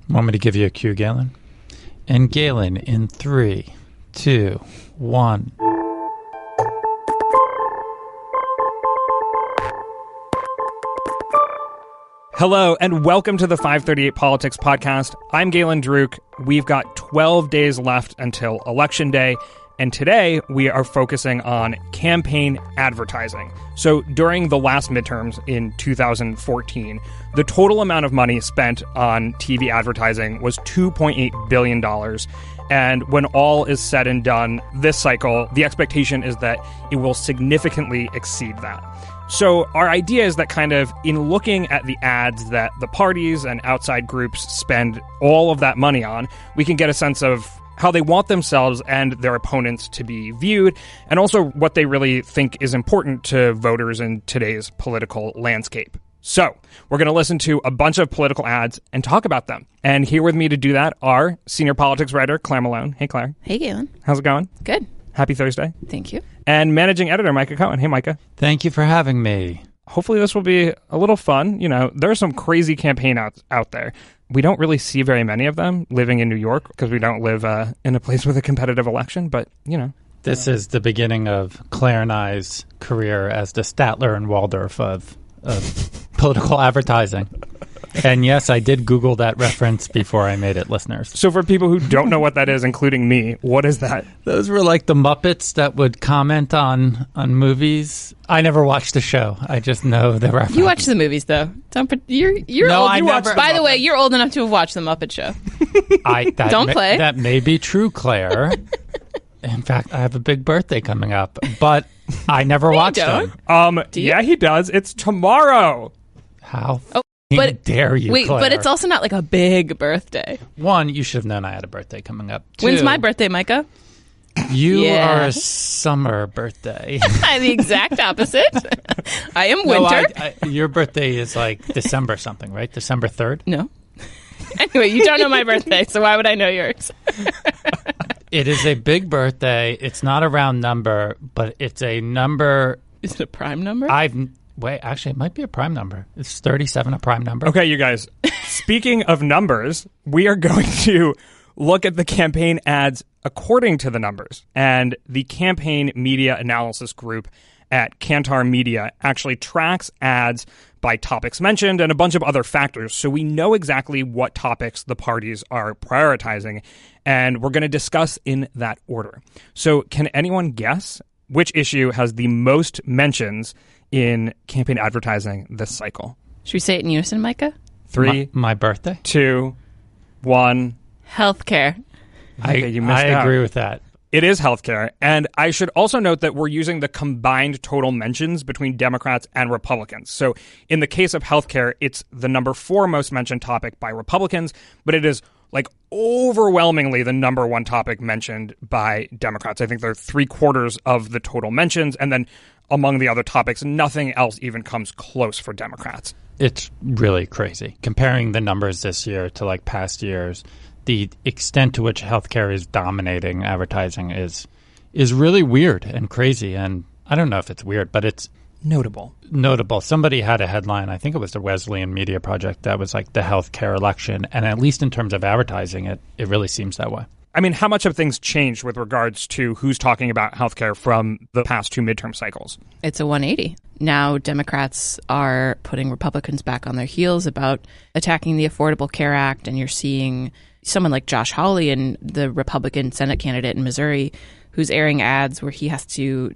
Want me to give you a cue, Galen? And Galen, in 3, 2, 1. Hello, and welcome to the 538 Politics Podcast. I'm Galen Druk. We've got 12 days left until Election Day, and today we are focusing on campaign advertising. So during the last midterms in 2014, the total amount of money spent on TV advertising was $2.8 billion. And when all is said and done this cycle, the expectation is that it will significantly exceed that. So our idea is that kind of in looking at the ads that the parties and outside groups spend all of that money on, we can get a sense of how they want themselves and their opponents to be viewed, and also what they really think is important to voters in today's political landscape. So we're going to listen to a bunch of political ads and talk about them. And here with me to do that are senior politics writer Claire Malone. Hey, Claire. Hey, Galen. How's it going? Good. Happy Thursday. Thank you. And managing editor Micah Cohen. Hey, Micah. Thank you for having me. Hopefully this will be a little fun. You know, there are some crazy campaign out there. We don't really see very many of them living in New York because we don't live in a place with a competitive election, but, you know. This is the beginning of Claire and I's career as the Statler and Waldorf of political advertising. And yes, I did Google that reference before I made it, listeners. So for people who don't know what that is, including me, what is that? Those were like the Muppets that would comment on movies. I never watched the show. I just know the reference. You watch the movies, though. You're no, old. I never. By the way, you're old enough to have watched the Muppet Show. Don't play. That may be true, Claire. In fact, I have a big birthday coming up, but I never watched them. Yeah, he does. It's tomorrow. How? How dare you, Wait, Claire? but it's also not like a big birthday. One, you should have known I had a birthday coming up. Two, when's my birthday, Micah? You are a summer birthday. I'm the exact opposite. I am winter. No, your birthday is like December something, right? December 3rd? No. Anyway, you don't know my birthday, so why would I know yours? It is a big birthday. It's not a round number, but it's a number. Is it a prime number? Wait, actually, it might be a prime number. Is 37 a prime number? Okay, you guys. Speaking of numbers, we are going to look at the campaign ads according to the numbers. And the Campaign Media Analysis Group at Kantar Media actually tracks ads by topics mentioned and a bunch of other factors. So we know exactly what topics the parties are prioritizing. And we're going to discuss in that order. So can anyone guess which issue has the most mentions in campaign advertising this cycle? Should we say it in unison, Micah? 3, my birthday? 2, 1. Healthcare. Okay, you missed I out. agree with that. It is healthcare. And I should also note that we're using the combined total mentions between Democrats and Republicans. So in the case of healthcare, it's the number 4 most mentioned topic by Republicans, but it is like overwhelmingly the number 1 topic mentioned by Democrats. I think they're 3/4 of the total mentions. And then among the other topics, nothing else even comes close for Democrats. It's really crazy. Comparing the numbers this year to like past years, the extent to which healthcare is dominating advertising is really weird and crazy. And I don't know if it's weird, but it's notable. Somebody had a headline, I think it was the Wesleyan Media Project, that was like the healthcare election. And at least in terms of advertising, it really seems that way. I mean, how much have things changed with regards to who's talking about healthcare from the past 2 midterm cycles? It's a 180. Now Democrats are putting Republicans back on their heels about attacking the Affordable Care Act, and you're seeing someone like Josh Hawley, and the Republican Senate candidate in Missouri, who's airing ads where he has to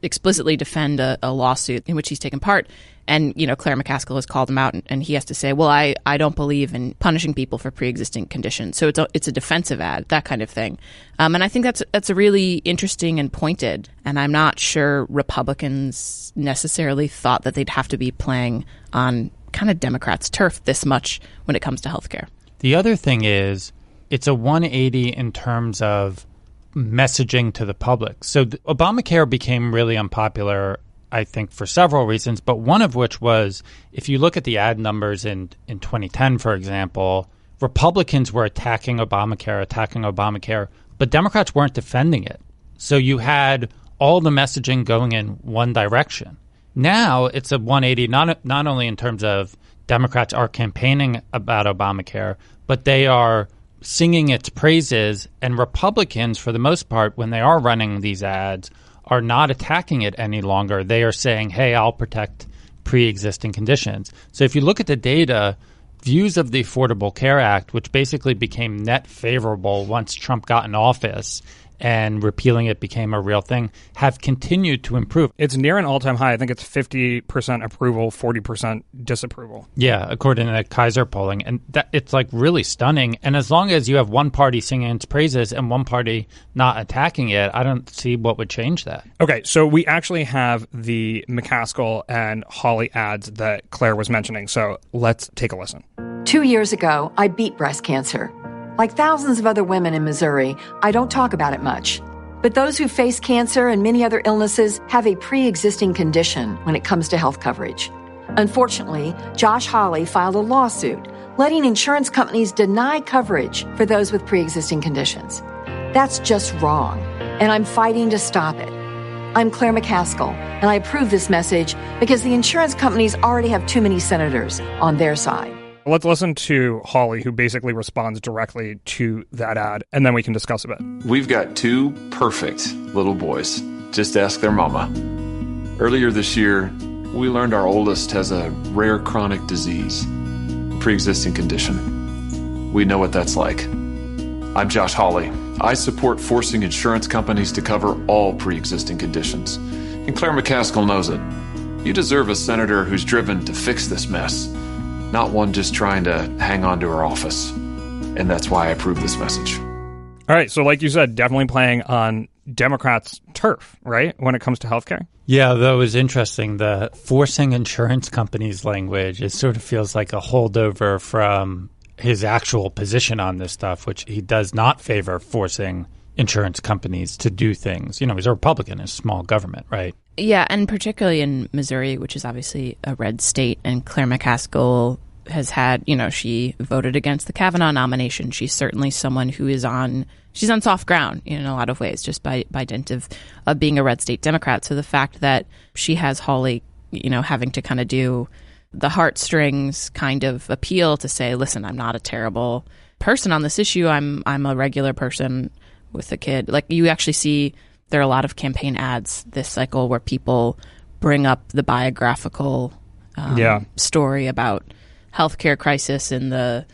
explicitly defend a lawsuit in which he's taken part. And, you know, Claire McCaskill has called him out, and he has to say, well, I don't believe in punishing people for pre-existing conditions. So it's a defensive ad, that kind of thing. And I think that's a really interesting and pointed. And I'm not sure Republicans necessarily thought that they'd have to be playing on kind of Democrats' turf this much when it comes to healthcare. The other thing is it's a 180 in terms of messaging to the public. So Obamacare became really unpopular, I think, for several reasons, but one of which was, if you look at the ad numbers in 2010, for example, Republicans were attacking Obamacare, but Democrats weren't defending it. So you had all the messaging going in one direction. Now it's a 180, not only in terms of Democrats are campaigning about Obamacare, but they are singing its praises, and Republicans, for the most part, when they are running these ads, are not attacking it any longer. They are saying, hey, I'll protect pre-existing conditions. So if you look at the data, views of the Affordable Care Act, which basically became net favorable once Trump got in office and repealing it became a real thing, have continued to improve. It's near an all-time high. I think it's 50% approval, 40% disapproval. Yeah, according to the Kaiser polling. And it's like really stunning. And as long as you have one party singing its praises and one party not attacking it, I don't see what would change that. Okay, so we actually have the McCaskill and Hawley ads that Claire was mentioning. So let's take a listen. 2 years ago, I beat breast cancer. Like thousands of other women in Missouri, I don't talk about it much. But those who face cancer and many other illnesses have a pre-existing condition when it comes to health coverage. Unfortunately, Josh Hawley filed a lawsuit letting insurance companies deny coverage for those with pre-existing conditions. That's just wrong, and I'm fighting to stop it. I'm Claire McCaskill, and I approve this message because the insurance companies already have too many senators on their side. Let's listen to Hawley, who basically responds directly to that ad, and then we can discuss a bit. We've got two perfect little boys. Just ask their mama. Earlier this year, we learned our oldest has a rare chronic disease, a pre-existing condition. We know what that's like. I'm Josh Hawley. I support forcing insurance companies to cover all pre-existing conditions. And Claire McCaskill knows it. You deserve a senator who's driven to fix this mess, not one just trying to hang on to her office. And that's why I approve this message. All right, so like you said, definitely playing on Democrats' turf, right, when it comes to healthcare? Yeah, though it was interesting. The forcing insurance companies language, it sort of feels like a holdover from his actual position on this stuff, which he does not favor forcing insurance companies to do things. You know, he's a Republican, it's small government, right? Yeah, and particularly in Missouri, which is obviously a red state, and Claire McCaskill has had, you know, she voted against the Kavanaugh nomination. She's certainly someone who is she's on soft ground in a lot of ways, just by dint of being a red state Democrat. So the fact that she has Hawley, you know, having to kind of do the heartstrings kind of appeal to say, listen, I'm not a terrible person on this issue. I'm a regular person with a kid. Like, you actually see there are a lot of campaign ads this cycle where people bring up the biographical story about healthcare crisis in the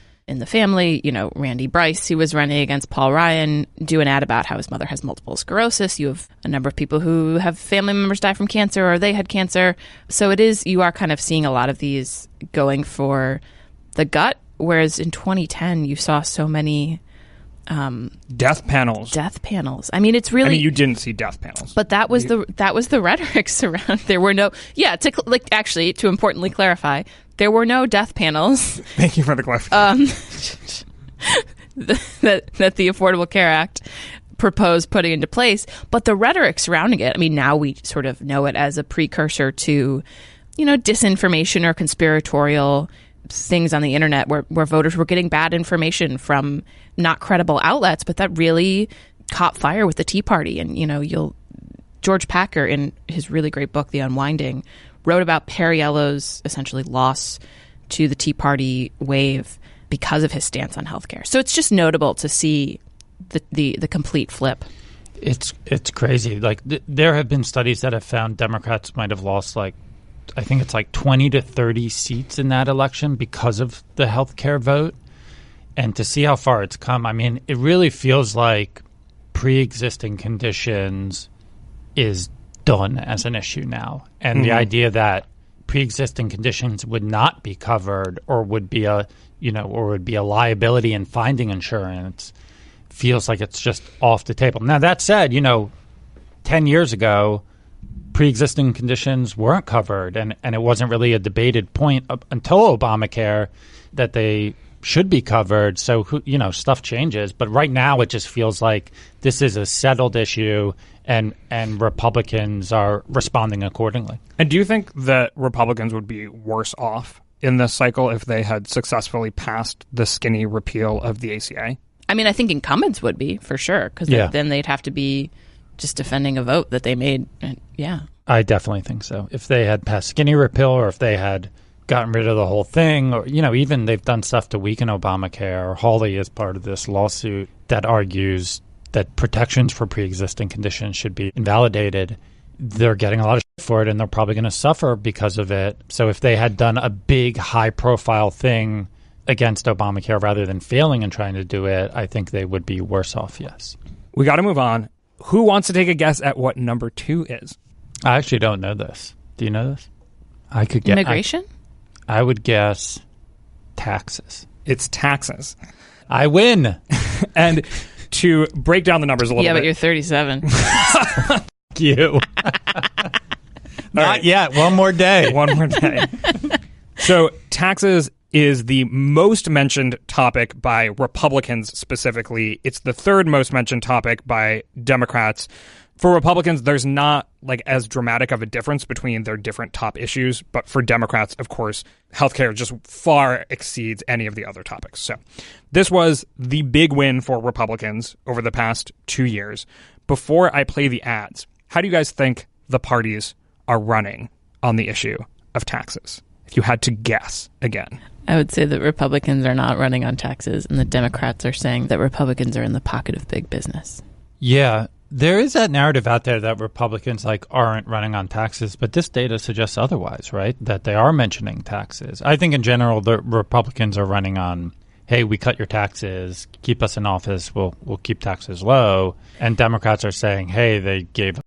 family. You know, Randy Bryce, who was running against Paul Ryan, do an ad about how his mother has multiple sclerosis. You have a number of people who have family members die from cancer or they had cancer. So you are kind of seeing a lot of these going for the gut, whereas in 2010 you saw so many death panels. I mean, it's really. you didn't see death panels, but that was the rhetoric surround. There were no. Yeah, to importantly clarify, there were no death panels. Thank you for the clarification. that the Affordable Care Act proposed putting into place, but the rhetoric surrounding it. I mean, now we sort of know it as a precursor to, you know, disinformation or conspiratorial things on the internet where voters were getting bad information from not credible outlets, but that really caught fire with the Tea Party. And, you know, George Packer, in his really great book, The Unwinding, wrote about Perriello's essentially loss to the Tea Party wave because of his stance on healthcare. So it's just notable to see the complete flip. It's crazy. Like, there have been studies that have found Democrats might have lost, like, I think it's like 20 to 30 seats in that election because of the healthcare vote. And to see how far it's come, I mean, it really feels like pre-existing conditions is done as an issue now. And the idea that pre-existing conditions would not be covered or would be a liability in finding insurance feels like it's just off the table. Now, that said, 10 years ago, pre-existing conditions weren't covered, and it wasn't really a debated point until Obamacare that they should be covered. So, stuff changes. But right now it just feels like this is a settled issue, and Republicans are responding accordingly. And do you think that Republicans would be worse off in this cycle if they had successfully passed the skinny repeal of the ACA? I mean, I think incumbents would be, for sure, because then they'd have to be just defending a vote that they made. Yeah. I definitely think so. If they had passed skinny repeal or if they had gotten rid of the whole thing. Or, even they've done stuff to weaken Obamacare. Hawley is part of this lawsuit that argues that protections for pre-existing conditions should be invalidated. They're getting a lot of shit for it, and they're probably going to suffer because of it. So if they had done a big, high-profile thing against Obamacare rather than failing and trying to do it, I think they would be worse off, yes. We got to move on. Who wants to take a guess at what number 2 is? I actually don't know this. Do you know this? I could guess. Immigration? I would guess taxes. It's taxes. I win. And to break down the numbers a little bit. Yeah, but you're 37. You. Not yet. One more day. One more day. So taxes is the most mentioned topic by Republicans specifically. It's the third most mentioned topic by Democrats. For Republicans, there's not as dramatic of a difference between their different top issues. But for Democrats, of course, healthcare just far exceeds any of the other topics. So this was the big win for Republicans over the past 2 years. Before I play the ads, how do you guys think the parties are running on the issue of taxes? If you had to guess again. I would say that Republicans are not running on taxes, and the Democrats are saying that Republicans are in the pocket of big business. Yeah. There is that narrative out there that Republicans aren't running on taxes, but this data suggests otherwise, right? That they are mentioning taxes. I think in general the Republicans are running on, hey, we cut your taxes, keep us in office, we'll keep taxes low. And Democrats are saying, hey, they gave